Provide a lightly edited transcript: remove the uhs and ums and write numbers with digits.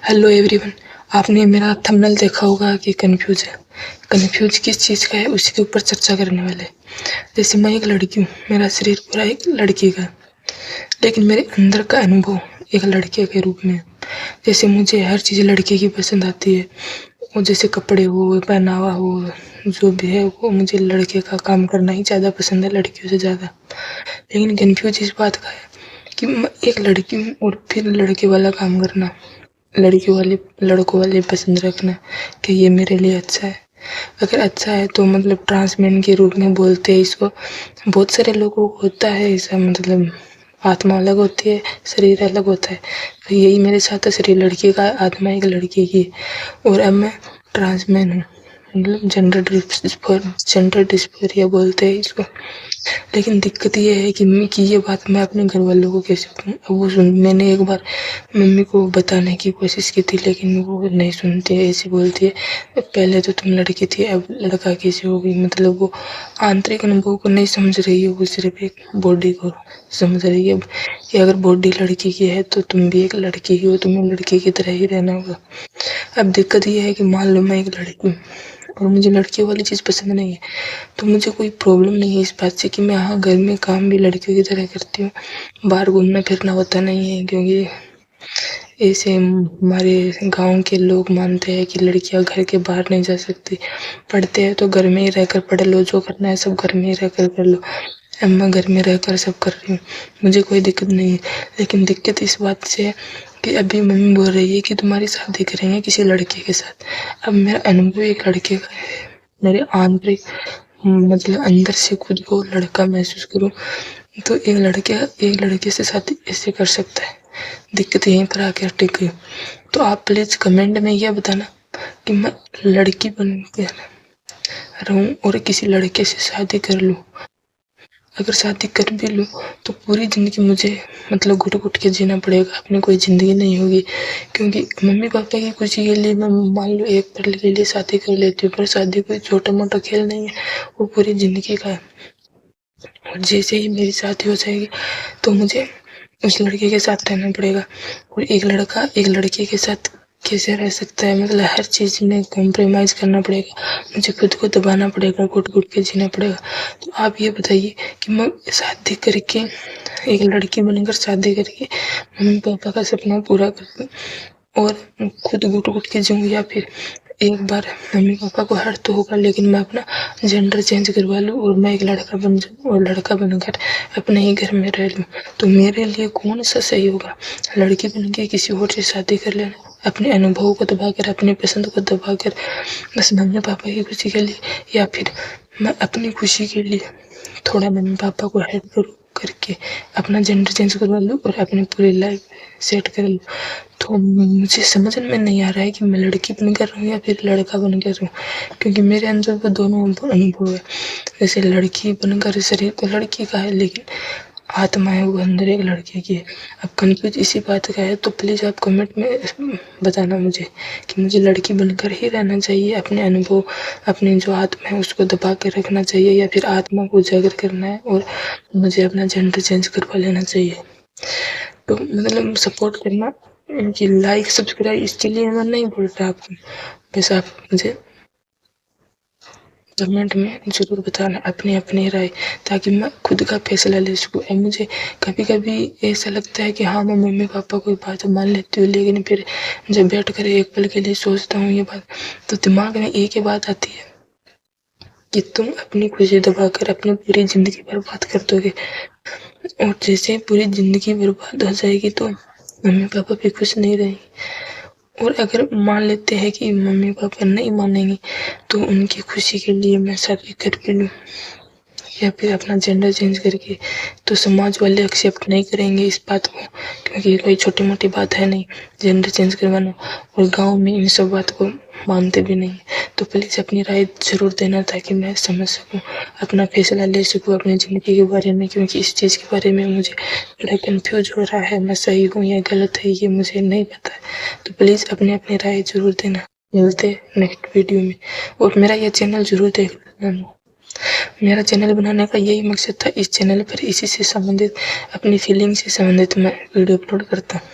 Hello everyone. आपने मेरा thumbnail देखा होगा कि कन्फ्यूज है। कन्फ्यूज किस चीज़ का है उसी के ऊपर चर्चा करने वाले। जैसे मैं एक लड़की हूँ, मेरा शरीर पूरा एक लड़की का है, लेकिन मेरे अंदर का अनुभव एक लड़के के रूप में है। जैसे मुझे हर चीज़ लड़के की पसंद आती है, और जैसे कपड़े हो, पहनावा हो, जो भी है वो मुझे लड़के का काम करना ही ज़्यादा पसंद है लड़कियों से ज़्यादा। लेकिन कन्फ्यूज इस बात का है कि मैं एक लड़की हूँ और फिर लड़के वाला काम करना, लड़कियों वाले लड़कों वाले पसंद रखना कि ये मेरे लिए अच्छा है। अगर अच्छा है तो मतलब ट्रांसमेन के रूप में बोलते हैं इसको। बहुत सारे लोगों को होता है ऐसा, मतलब आत्मा अलग होती है, शरीर अलग होता है। तो यही मेरे साथ है, शरीर लड़की का, आत्मा एक लड़की की। और अब मैं ट्रांसमेन हूँ, मतलब जेंडर डिस्फोरिया बोलते हैं इसको। लेकिन दिक्कत ये है कि ये बात मैं अपने घर वालों को कैसे बताऊँ। अब वो मैंने एक बार मम्मी को बताने की कोशिश की थी, लेकिन वो नहीं सुनती है, ऐसे बोलती है पहले तो तुम लड़की थी अब लड़का कैसे हो गई। मतलब वो आंतरिक अनुभव को नहीं समझ रही है, वो सिर्फ एक बॉडी को समझ रही है कि अगर बॉडी लड़की की है तो तुम भी एक लड़की ही हो, तुम्हें लड़की की तरह ही रहना होगा। अब दिक्कत ये है कि मान लो मैं एक लड़की हूँ और मुझे लड़कियों वाली चीज़ पसंद नहीं है, तो मुझे कोई प्रॉब्लम नहीं है इस बात से कि मैं हाँ घर में काम भी लड़कियों की तरह करती हूँ। बाहर घूमना फिरना होता नहीं है, क्योंकि ऐसे हमारे गांव के लोग मानते हैं कि लड़कियां घर के बाहर नहीं जा सकती। पढ़ते हैं तो घर में ही रहकर पढ़ लो, जो करना है सब घर में ही रहकर कर लो। अब मैं घर में रहकर सब कर रही हूँ, मुझे कोई दिक्कत नहीं है। लेकिन दिक्कत इस बात से है कि अभी मम्मी बोल रही है कि तुम्हारी शादी करेंगे किसी लड़के के साथ। अब मेरा अनुभव एक लड़के का है, मेरे आंतरिक मतलब अंदर से खुद को लड़का महसूस करूँ तो एक लड़के से शादी ऐसे कर सकता है। दिक्कत यहीं पर आके अटक गई। तो आप प्लीज़ कमेंट में यह बताना कि मैं लड़की बन के रहूं और किसी लड़के से शादी कर लूं। अगर शादी कर भी लूं तो पूरी ज़िंदगी मुझे मतलब घुट घुट के जीना पड़ेगा, अपनी कोई ज़िंदगी नहीं होगी। क्योंकि मम्मी पापा की खुशी के लिए मैं मान लो एक पल के लिए शादी कर लेती हूँ, पर शादी कोई छोटा मोटा खेल नहीं है, वो पूरी ज़िंदगी का है। और जैसे ही मेरी शादी हो जाएगी तो मुझे उस लड़के के साथ रहना पड़ेगा। और एक लड़का एक लड़के के साथ कैसे रह सकता है, मतलब हर चीज़ में कॉम्प्रोमाइज़ करना पड़ेगा, मुझे खुद को दबाना पड़ेगा, घुट घुट के जीना पड़ेगा। तो आप ये बताइए कि मैं शादी करके एक लड़की बनकर शादी करके मम्मी पापा का सपना पूरा कर दूँ और खुद घुट घुट के जीऊँ, या फिर एक बार मम्मी पापा को हर्ट तो होगा लेकिन मैं अपना जेंडर चेंज करवा लूँ और मैं एक लड़का बन जाऊँ और लड़का बनकर अपने ही घर में रह लूँ। तो मेरे लिए कौन सा सही होगा, लड़की बन के किसी और से शादी कर लेना अपने अनुभव को दबाकर, अपनी पसंद को दबाकर बस मम्मी पापा की खुशी के लिए, या फिर मैं अपनी खुशी के लिए थोड़ा मम्मी पापा को हेल्प करूँ करके अपना जेंडर चेंज करवा लूँ और अपनी पूरी लाइफ सेट कर लूँ। तो मुझे समझ में नहीं आ रहा है कि मैं लड़की बनकर रहूँ या फिर लड़का बनकर रहूँ, क्योंकि मेरे अंदर वो दोनों अनुभव है। जैसे लड़की बनकर शरीर तो लड़की का है लेकिन आत्मा है वो अंदर एक लड़के की है। अब कन्फ्यूज इसी बात का है, तो प्लीज़ आप कमेंट में बताना मुझे कि मुझे लड़की बनकर ही रहना चाहिए, अपने अनुभव अपनी जो आत्मा है उसको दबा कर रखना चाहिए, या फिर आत्मा को उजागर करना है और मुझे अपना जेंडर चेंज करवा लेना चाहिए। तो मतलब सपोर्ट करना कि लाइक सब्सक्राइब, इसके लिए मैं नहीं बोल रहा आपको, बस आप मुझे कमेंट में ज़रूर बताना अपनी अपनी राय, ताकि मैं खुद का फैसला ले सकूँ। और मुझे कभी कभी ऐसा लगता है कि हाँ मैं मम्मी पापा की बात मान लेती हूँ, लेकिन फिर जब बैठ कर एक पल के लिए सोचता हूँ ये बात, तो दिमाग में एक ही बात आती है कि तुम अपनी खुशी दबाकर अपनी पूरी ज़िंदगी बर्बाद कर दोगे, और जैसे पूरी ज़िंदगी बर्बाद हो जाएगी तो मम्मी पापा भी खुश नहीं रहेंगे। और अगर मान लेते हैं कि मम्मी पापा नहीं मानेंगे तो उनकी खुशी के लिए मैं शादी कर भी लूँ या फिर अपना जेंडर चेंज करके, तो समाज वाले एक्सेप्ट नहीं करेंगे इस बात को, क्योंकि कोई छोटी मोटी बात है नहीं जेंडर चेंज करवाना, और गांव में इन सब बात को मानते भी नहीं। तो प्लीज़ अपनी राय ज़रूर देना ताकि मैं समझ सकूं, अपना फैसला ले सकूं अपनी ज़िंदगी के बारे में, क्योंकि इस चीज़ के बारे में मुझे बड़ा कन्फ्यूज हो रहा है, मैं सही हूँ या गलत है ये मुझे नहीं पता है। तो प्लीज़ अपनी अपनी राय ज़रूर देना। मिलते हैं नेक्स्ट वीडियो में, और मेरा यह चैनल ज़रूर देख लेना। मेरा चैनल बनाने का यही मकसद था, इस चैनल पर इसी से संबंधित अपनी फीलिंग से संबंधित मैं वीडियो अपलोड करता हूँ।